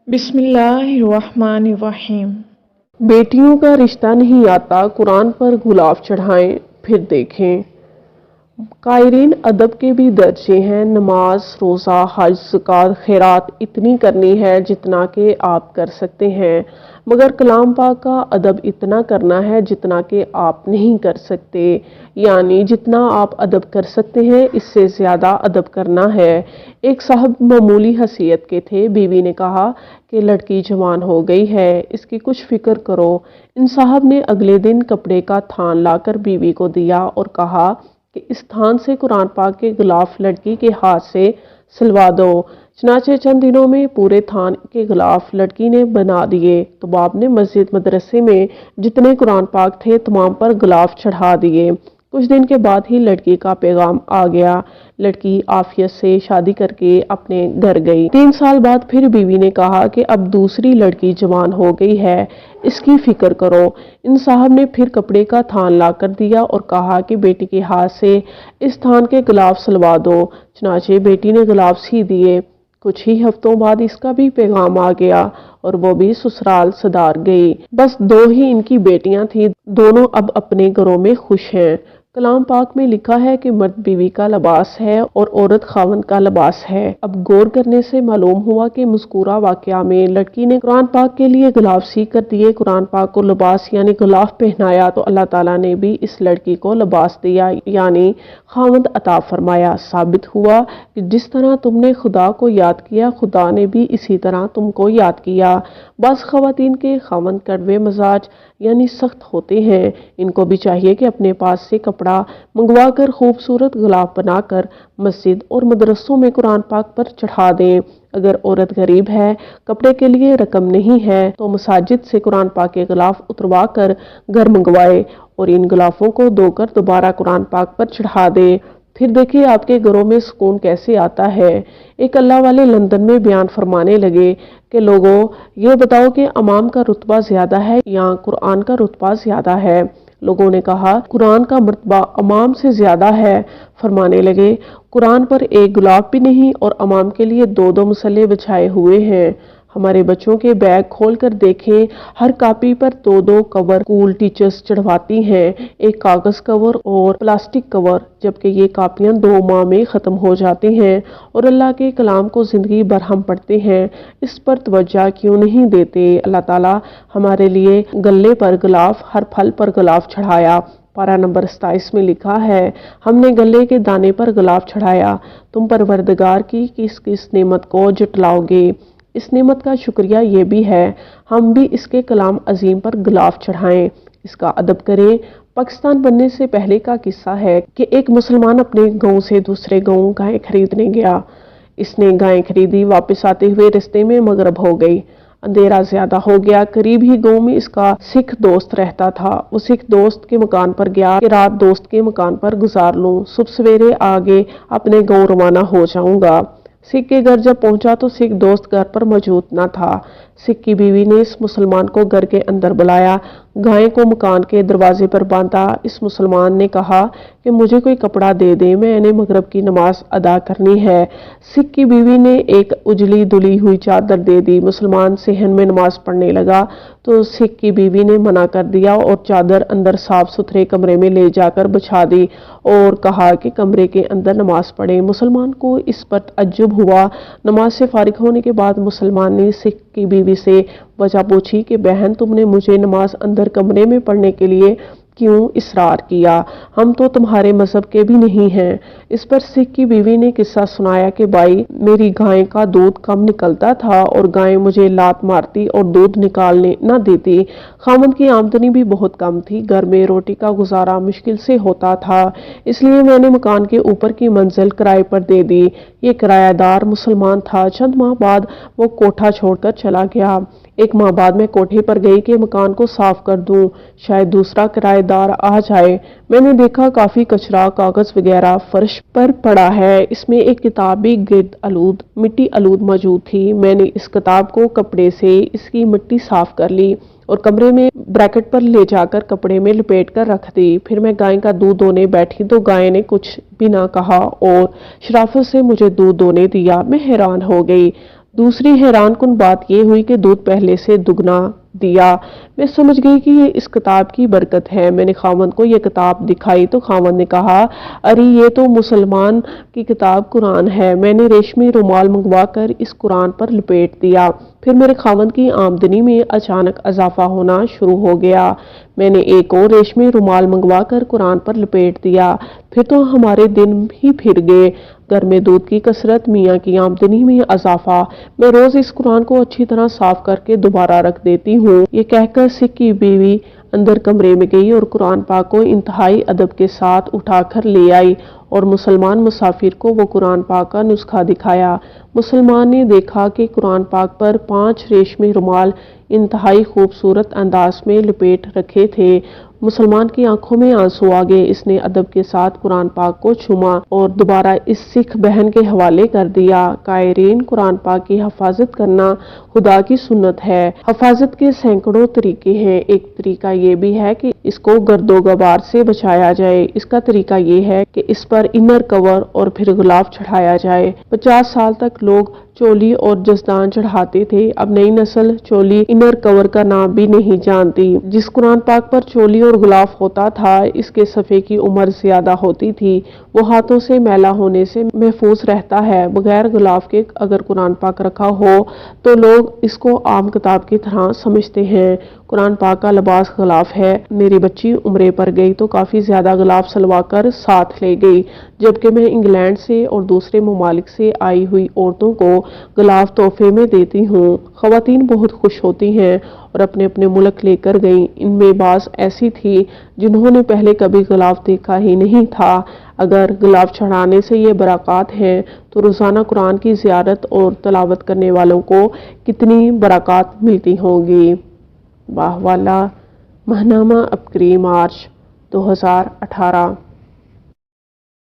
बिस्मिल्लाहिर्रहमानिर्रहीम। बेटियों का रिश्ता नहीं आता, कुरान पर गुलाब चढ़ाएं फिर देखें। कायरीन, अदब के भी दर्जे हैं। नमाज, रोज़ा, हज, ज़कात, खैरात इतनी करनी है जितना कि आप कर सकते हैं, मगर कलाम पाक का अदब इतना करना है जितना कि आप नहीं कर सकते। यानी जितना आप अदब कर सकते हैं इससे ज़्यादा अदब करना है। एक साहब मामूली हैसियत के थे। बीवी ने कहा कि लड़की जवान हो गई है, इसकी कुछ फिक्र करो। इन साहब ने अगले दिन कपड़े का थान लाकर बीवी को दिया और कहा कि इस थान से कुरान पाक के गिलाफ लड़की के हाथ से सिलवा दो। चनाचे चंद दिनों में पूरे थान के गिलाफ लड़की ने बना दिए। तो बाप ने मस्जिद मदरसे में जितने कुरान पाक थे तमाम पर गिलाफ चढ़ा दिए। कुछ दिन के बाद ही लड़की का पैगाम आ गया। लड़की आफियत से शादी करके अपने घर गई। 3 साल बाद फिर बीवी ने कहा कि अब दूसरी लड़की जवान हो गई है, इसकी फिक्र करो। इन साहब ने फिर कपड़े का थान ला कर दिया और कहा कि बेटी के हाथ से इस थान के गिलाफ सिलवा दो। चनाचे बेटी ने गिलाफ सी दिए। कुछ ही हफ्तों बाद इसका भी पैगाम आ गया और वो भी ससुराल सदार गई। बस 2 ही इनकी बेटियां थी, दोनों अब अपने घरों में खुश हैं। कलाम पाक में लिखा है कि मर्द बीवी का लिबास है और औरत खावंद का लिबास है। अब गौर करने से मालूम हुआ कि मज़कूरा वाक़या में लड़की ने कुरान पाक के लिए गिलाफ सी कर दिए, कुरान पाक को लिबास यानी गिलाफ पहनाया, तो अल्लाह ताला ने भी इस लड़की को लिबास दिया यानी खावंद अता फरमाया। साबित हुआ कि जिस तरह तुमने खुदा को याद किया, खुदा ने भी इसी तरह तुमको याद किया। बस ख़वातीन के खावंद कड़वे मिजाज यानी सख्त होते हैं। इनको भी चाहिए कि अपने पास से कपड़ा मंगवा कर खूबसूरत गिलाफ बनाकर मस्जिद और मदरसों में कुरान पाक पर चढ़ा दें। अगर औरत गरीब है, कपड़े के लिए रकम नहीं है, तो मसाजिद से कुरान पाक के गिलाफ उतरवा कर घर मंगवाए और इन गिलाफों को धोकर दोबारा कुरान पाक पर चढ़ा दे। फिर देखिए आपके घरों में सुकून कैसे आता है। एक अल्लाह वाले लंदन में बयान फरमाने लगे कि लोगों, ये बताओ कि अमाम का रुतबा ज्यादा है या कुरान का रुतबा ज्यादा है। लोगों ने कहा कुरान का मर्तबा अमाम से ज्यादा है। फरमाने लगे कुरान पर एक गुलाब भी नहीं और अमाम के लिए 2-2 मुसल्ले बिछाए हुए हैं। हमारे बच्चों के बैग खोल कर देखें, हर कॉपी पर 2-2 कवर स्कूल टीचर्स चढ़वाती हैं, एक कागज कवर और प्लास्टिक कवर, जबकि ये कॉपियां 2 माह में ख़त्म हो जाती हैं और अल्लाह के कलाम को ज़िंदगी भर हम पढ़ते हैं। इस पर तवज्जो क्यों नहीं देते। अल्लाह ताला हमारे लिए गले पर गिलाफ, हर फल पर गिलाफ चढ़ाया। पारा नंबर 27 में लिखा है, हमने गले के दाने पर गिलाफ चढ़ाया। तुम परवरदिगार की किस किस नेमत को जुटलाओगे। इस नेमत का शुक्रिया ये भी है हम भी इसके कलाम अजीम पर गिलाफ चढ़ाएं, इसका अदब करें। पाकिस्तान बनने से पहले का किस्सा है कि एक मुसलमान अपने गांव से दूसरे गांव गायें खरीदने गया। इसने गायें खरीदी, वापस आते हुए रास्ते में मगरिब हो गई। अंधेरा ज्यादा हो गया। करीब ही गांव में इसका सिख दोस्त रहता था। वो सिख दोस्त के मकान पर गया कि रात दोस्त के मकान पर गुजार लूं, सुबह सवेरे आगे अपने गांव रवाना हो जाऊंगा। सिख के घर जब पहुंचा तो सिख दोस्त घर पर मौजूद न था। सिख की बीवी ने इस मुसलमान को घर के अंदर बुलाया, गाय को मकान के दरवाजे पर बांधा। इस मुसलमान ने कहा कि मुझे कोई कपड़ा दे दे, मैंने मगरिब की नमाज अदा करनी है। सिख की बीवी ने एक उजली धुली हुई चादर दे दी। मुसलमान सेहन में नमाज पढ़ने लगा तो सिख की बीवी ने मना कर दिया और चादर अंदर साफ सुथरे कमरे में ले जाकर बिछा दी और कहा कि कमरे के अंदर नमाज पढ़े। मुसलमान को इस पर तअज्जुब हुआ। नमाज से फारिग होने के बाद मुसलमान ने सिख की बीवी से वजह पूछी कि बहन, तुमने मुझे नमाज अंदर कमरे में पढ़ने के लिए क्यों इसरार किया, हम तो तुम्हारे मजहब के भी नहीं हैं। इस पर सिख की बीवी ने किस्सा सुनाया कि भाई, मेरी गाय का दूध कम निकलता था और गाय मुझे लात मारती और दूध निकालने न देती। खामद की आमदनी भी बहुत कम थी, घर में रोटी का गुजारा मुश्किल से होता था, इसलिए मैंने मकान के ऊपर की मंजिल किराए पर दे दी। ये किरायादार मुसलमान था। चंद माह बाद वो कोठा छोड़कर चला गया। 1 माह बाद मैं कोठे पर गई कि मकान को साफ कर दूं, शायद दूसरा किराएदार आ जाए। मैंने देखा काफी कचरा, कागज वगैरह फर्श पर पड़ा है। इसमें एक किताब भी गिर्द आलूद, मिट्टी आलूद मौजूद थी। मैंने इस किताब को कपड़े से इसकी मिट्टी साफ कर ली और कमरे में ब्रैकेट पर ले जाकर कपड़े में लपेट कर रख दी। फिर मैं गाय का दूध दोने बैठी तो गाय ने कुछ भी ना कहा और शराफत से मुझे दूध दोने दिया। मैं हैरान हो गई। दूसरी हैरान कुन बात ये हुई कि दूध पहले से दुगना दिया। मैं समझ गई कि ये इस किताब की बरकत है। मैंने खावंद को ये किताब दिखाई तो खावंद ने कहा, अरे ये तो मुसलमान की किताब कुरान है। मैंने रेशमी रुमाल मंगवा कर इस कुरान पर लपेट दिया। फिर मेरे खावंद की आमदनी में अचानक इजाफा होना शुरू हो गया। मैंने एक और रेशमी रुमाल मंगवा कर कुरान पर लपेट दिया। फिर तो हमारे दिन ही फिर गए। घर में दूध की कसरत, मियाँ की आमदनी में इजाफा। मैं रोज इस कुरान को अच्छी तरह साफ करके दोबारा रख देती हूँ। ये कहकर सिख की बीवी अंदर कमरे में गई और कुरान पाक को इंतहाई अदब के साथ उठाकर ले आई और मुसलमान मुसाफिर को वो कुरान पाक का नुस्खा दिखाया। मुसलमान ने देखा कि कुरान पाक पर 5 रेशमी रुमाल इंतहाई खूबसूरत अंदाज में लपेट रखे थे। मुसलमान की आंखों में आंसू आ गए। इसने अदब के साथ कुरान पाक को छुमा और दोबारा इस सिख बहन के हवाले कर दिया। कायरीन, कुरान पाक की हिफाजत करना खुदा की सुन्नत है। हिफाजत के सैकड़ों तरीके हैं। एक तरीका ये भी है कि इसको गर्दो गबार से बचाया जाए। इसका तरीका ये है कि इस पर इनर कवर और फिर गुलाब चढ़ाया जाए। 50 साल तक लोग चोली और जसदान चढ़ाते थे। अब नई नस्ल चोली इनर कवर का नाम भी नहीं जानती। जिस कुरान पाक पर चोली और गुलाफ होता था, इसके सफ़े की उम्र ज्यादा होती थी। वो हाथों से मैला होने से महफूज रहता है। बगैर गुलाफ के अगर कुरान पाक रखा हो तो लोग इसको आम किताब की तरह समझते हैं। कुरान पाक का लिबास गुलाफ है। मेरी बच्ची उम्रे पर गई तो काफ़ी ज़्यादा गुलाफ सलवा कर साथ ले गई, जबकि मैं इंग्लैंड से और दूसरे ममालिक से आई हुई औरतों को गुलाफ तोहफे में देती हूँ। ख़वातीन बहुत खुश होती हैं और अपने अपने मुल्क लेकर गईं। इनमें बाज़ ऐसी थी जिन्होंने पहले कभी गुलाफ देखा ही नहीं था। अगर गुलाब चढ़ाने से ये बरक़ात हैं तो रोज़ाना कुरान की ज़ियारत और तलावत करने वालों को कितनी बरक़ात मिलती होंगी। बाहवाला, माहनामा अबकरी मार्च 2018।